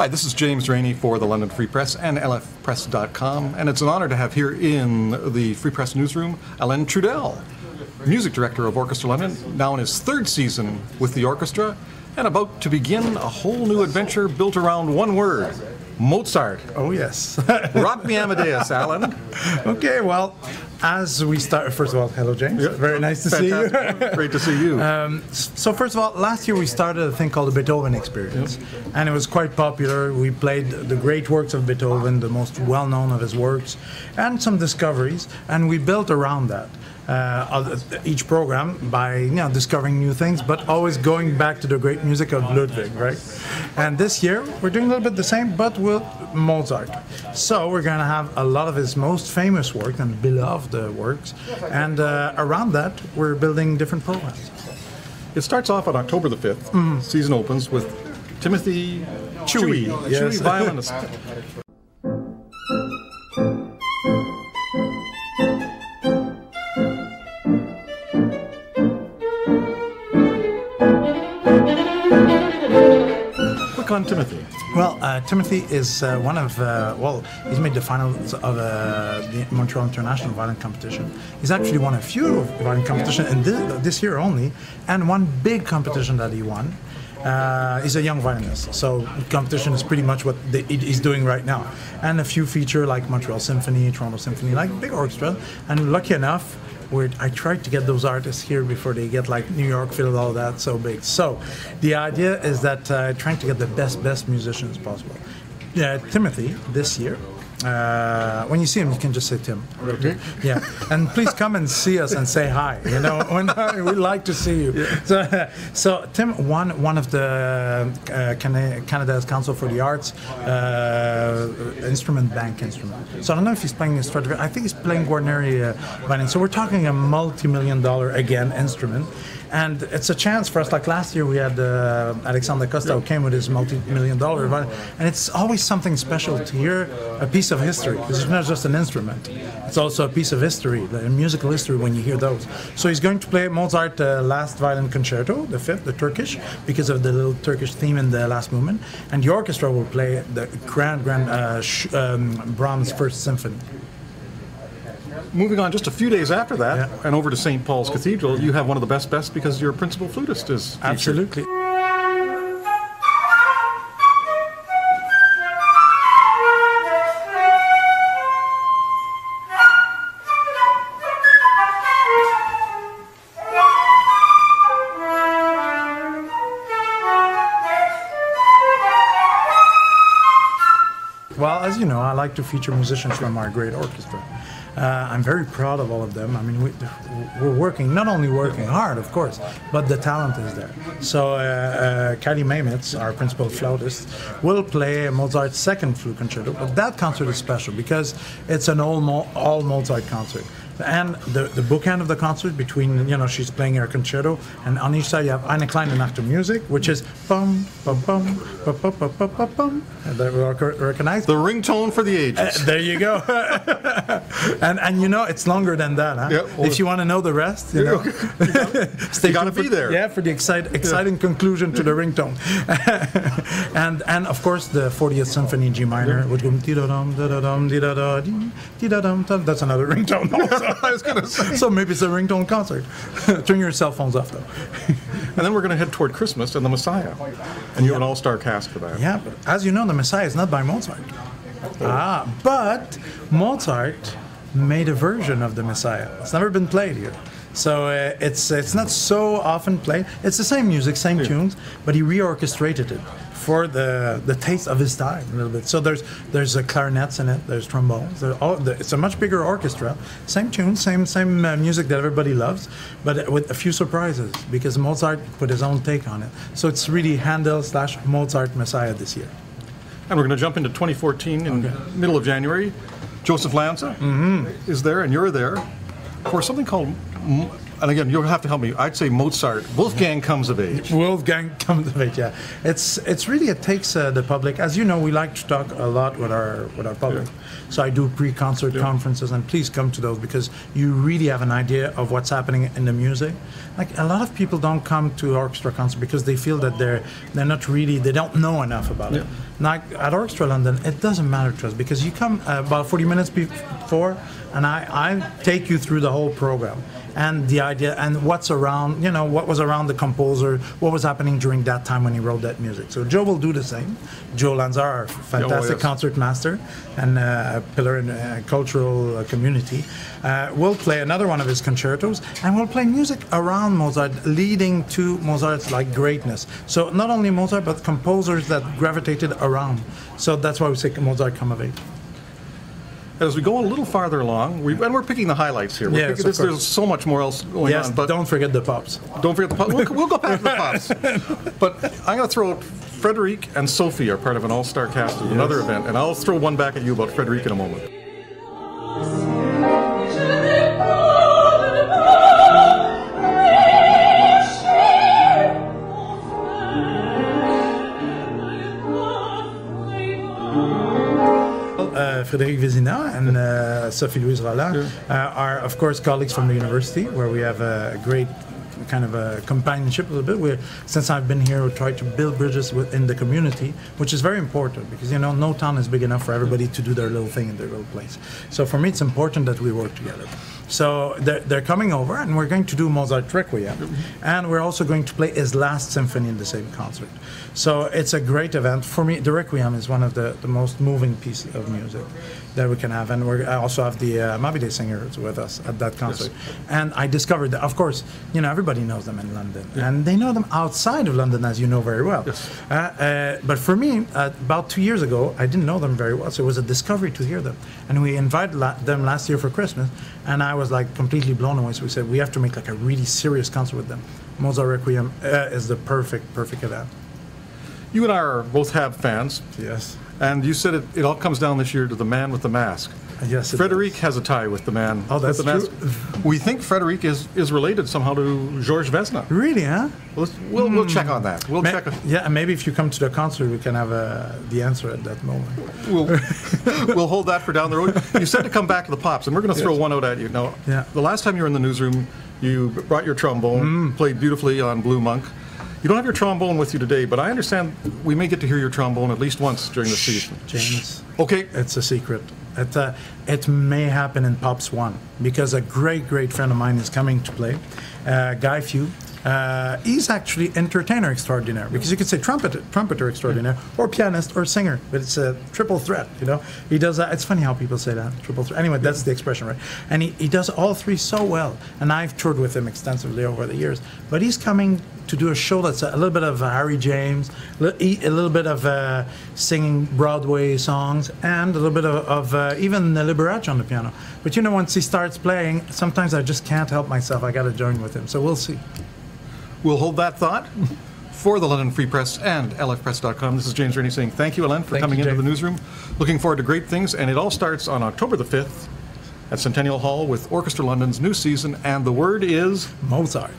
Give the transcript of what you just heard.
Hi, this is James Rainey for the London Free Press and lfpress.com, and it's an honor to have here in the Free Press newsroom Alain Trudel, music director of Orchestra London, now in his third season with the orchestra, and about to begin a whole new adventure built around one word: Mozart. Oh, yes. Rock me Amadeus, Alan. Okay, well, as we start, first of all, hello, James. Yeah, very nice to see you. Great to see you. So first of all, last year we started a thing called the Beethoven Experience, and it was quite popular. We played the great works of Beethoven, the most well-known of his works, and some discoveries, and we built around that. Each program by discovering new things, but always going back to the great music of Ludwig, right? And this year we're doing a little bit the same, but with Mozart. So we're going to have a lot of his most famous work and beloved works, and around that we're building different programs. It starts off on October the 5th. Season opens with Timothy Chewy, yes. Chewy violinist. On Timothy. Well, Timothy is one of, he's made the finals of the Montreal International Violin Competition. He's actually won a few violin competitions in this year only, and one big competition that he won. He's a young violinist, so competition is pretty much what he's doing right now. And a few feature like Montreal Symphony, Toronto Symphony, like big orchestra. And lucky enough, I tried to get those artists here before they get like New York, Philly, all that so big. So the idea is that trying to get the best musicians possible. Timothy this year. When you see him, you can just say Tim. Okay. Yeah, and please come and see us and say hi. You know, we like to see you. Yeah. So Tim won one of the Canada's Council for the Arts bank instrument. So I don't know if he's playing a Stradivari. I think he's playing Guarneri violin. So we're talking a multi-million-dollar again instrument. And it's a chance for us. Like last year, we had Alexander Costa who came with his multi-million-dollar violin, and it's always something special to hear a piece of history. Because it's not just an instrument; it's also a piece of history, the musical history. When you hear those, so he's going to play Mozart last violin concerto, the fifth, the Turkish, because of the little Turkish theme in the last movement, and the orchestra will play the grand Brahms First Symphony. Moving on just a few days after that, and over to St. Paul's Cathedral, you have one of the best because your principal flutist is featured. Absolutely. Well, as you know, I like to feature musicians from our great orchestra. I'm very proud of all of them. I mean, we're working, not only working hard, of course, but the talent is there. So Kali Mamitz, our principal flautist, will play Mozart's second flute concerto. But that concert is special because it's an all Mozart concert. And the bookend of the concert between, she's playing her concerto, and on each side you have Eine kleine Nacht der Musik, which is bum, bum, bum, bum, bum, bum, bum, bum, bum. That we all recognize. The ringtone for the ages. There you go. and it's longer than that, huh? Yeah, well, if you want to know the rest, you gotta be there. Yeah, for the exciting conclusion to the ringtone. and of course the 40th Symphony in G minor would go di-da-dum, da-da-dum, di-da-da-dum, di-da-dum. That's another ringtone also. I was going to say. So maybe it's a ringtone concert. Turn your cell phones off, though. And then we're going to head toward Christmas and the Messiah. And you have an all-star cast for that. Yeah, but as you know, the Messiah is not by Mozart. But Mozart made a version of the Messiah. It's never been played here. So it's not so often played. It's the same music, same tunes, but he reorchestrated it for the taste of his time a little bit. So there's clarinets in it, there's trombones. It's a much bigger orchestra. Same tune, same music that everybody loves, but with a few surprises because Mozart put his own take on it. So it's really Handel/Mozart Messiah this year. And we're going to jump into 2014 in the middle of January. Joseph Lanza is there, and you're there for something called and again, you'll have to help me. I'd say Mozart. Wolfgang comes of age. Wolfgang comes of age. Yeah, it's really it takes the public. As you know, we like to talk a lot with our public. Yeah. So I do pre-concert conferences, and please come to those because you really have an idea of what's happening in the music. Like a lot of people don't come to orchestra concert because they feel that they're not really, they don't know enough about it. Like at Orchestra London, it doesn't matter to us because you come about 40 minutes before, and I take you through the whole program and the idea and what's around, you know, what was around the composer, what was happening during that time when he wrote that music. So Joe will do the same. Joe Lanzar, our fantastic concert master and a pillar in the cultural community, will play another one of his concertos, and we'll play music around Mozart, leading to Mozart's like greatness. So not only Mozart, but composers that gravitated around. So that's why we say Mozart come of age. As we go a little farther along, we're picking the highlights here. Yes, There's so much more else going on. But don't forget the pops. Don't forget the pops. We'll go back to the pops. But I'm going to throw out Frederic and Sophie are part of an all-star cast of another event, and I'll throw one back at you about Frederic in a moment. Frédéric Vézina and Sophie Louise Roland are, of course, colleagues from the university, where we have a great kind of a companionship a little bit. Since I've been here, we try to build bridges within the community, which is very important because, you know, no town is big enough for everybody to do their little thing in their little place. So for me, it's important that we work together. So they're coming over, and we're going to do Mozart Requiem, and we're also going to play his last symphony in the same concert. So it's a great event. For me, the Requiem is one of the most moving pieces of music that we can have, and I also have the Mabide singers with us at that concert. Yes. And I discovered that, of course, you know, everybody knows them in London, and they know them outside of London, as you know very well. Yes. But for me, about 2 years ago, I didn't know them very well, so it was a discovery to hear them. And we invited them last year for Christmas, and I was like completely blown away. So we said we have to make like a really serious concert with them. Mozart Requiem is the perfect event. You and I both have fans. Yes. And you said it all comes down this year to the man with the mask. Yes, Frederic has a tie with the man with the mask. We think Frederic is related somehow to Georges Vezina. Really, huh? We'll check on that. We'll check. Yeah, maybe if you come to the concert, we can have the answer at that moment. We'll hold that for down the road. You said to come back to the pops, and we're going to throw one out at you. Now, the last time you were in the newsroom, you brought your trombone, played beautifully on Blue Monk. You don't have your trombone with you today, but I understand we may get to hear your trombone at least once during the season. James. Okay. It's a secret. It may happen in Pops 1 because a great friend of mine is coming to play, Guy Few. He's actually entertainer extraordinaire, because you could say trumpeter extraordinaire, or pianist, or singer, but it's a triple threat, you know. He does that. It's funny how people say that, triple threat. Anyway, that's the expression, right? And he does all three so well, and I've toured with him extensively over the years. But he's coming to do a show that's a little bit of Harry James, a little bit of singing Broadway songs, and a little bit of even Liberace on the piano. But you know, once he starts playing, sometimes I just can't help myself. I got to join with him. So we'll see. We'll hold that thought. For the London Free Press and lfpress.com, this is James Rainey saying thank you, Alain, for coming into the newsroom. Looking forward to great things, and it all starts on October the 5th at Centennial Hall with Orchestra London's new season, and the word is Mozart.